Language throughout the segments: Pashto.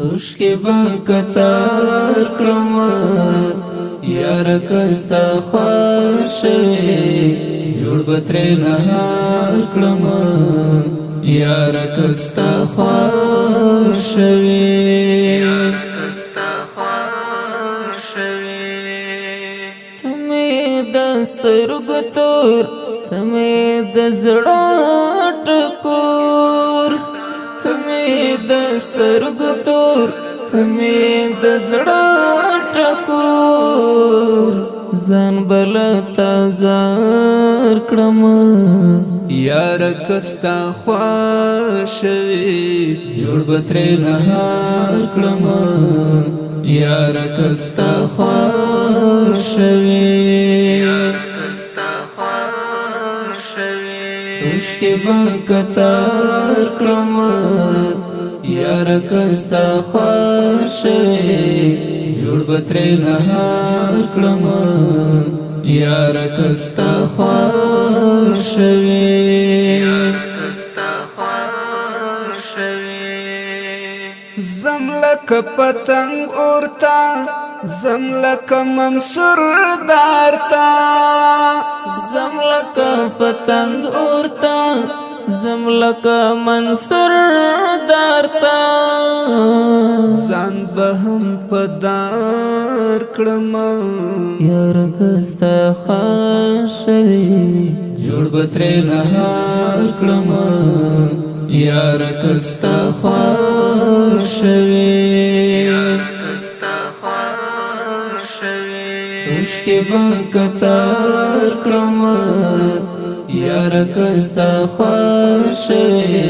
اوشکی با کتار کړم یار کستا خوشوي جوړ بتر نهار کړم یار کستا خوشوي تمه دسترګو تور تمه د زړه ټکور تمه دسترګو تور تمه د زړه ټکور ځان بل تازار کړم یار کستا خوشوي جوړ بتر نهار کړم یار کستا خوشوي اوشکی با کتار کړم یار کستا خوشوي جوړ بتر نهار کړم یار کستا خوشوي زملک پتنگ اورتا زملک منصور دارتا زملک پتنگ اورتا زملک منصور دارتا ځان به هم پدار کړم یار کستا خوشوي جوړ بتر نهار کړم یار کستا خوشوي اوشکی با کتار کړم یار کستا خوشوي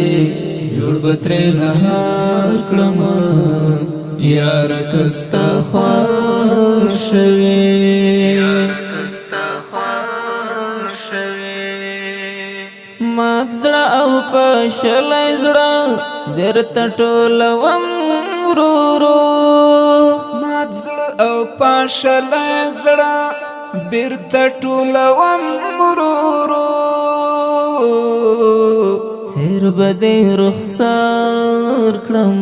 جوړ بتر نهار کړم یار کستا خوشوي مات زړه او پښلای زړه درته ټولوم ورورو مات زړه او پاشلای زړه بیرته ټولوم مرورو هر بده رخسار کړم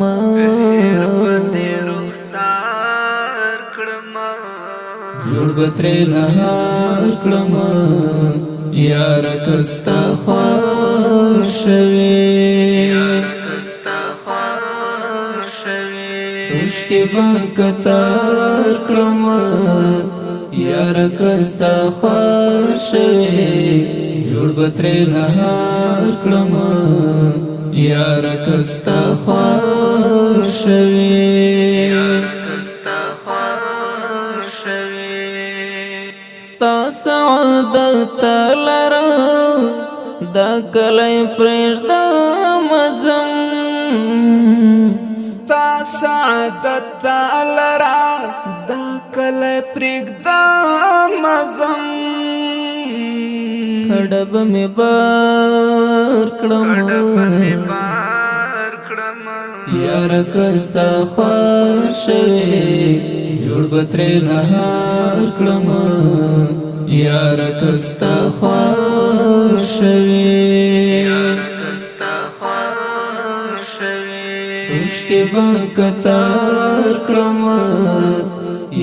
جوړ بتر نهار کړم یار کستا خوشوي اوشکی با کتار کړم یار کستا خوشوي جوړ بتر نهار کړم یار کستا خوشوي ستا سعادت لرا دا کلی پرېږده مزم ستا سعادت لرا دا کله پرېږده مزم کډه به مې بار کړم یار کستا خوشوي جوړ بتر نهار کړم یار کستا خوشوي اوشکی با کتار کړم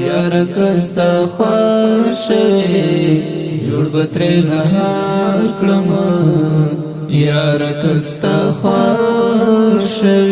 یار کستا خوشوي جوړ بتر نهار کړم یار کستا خوشوي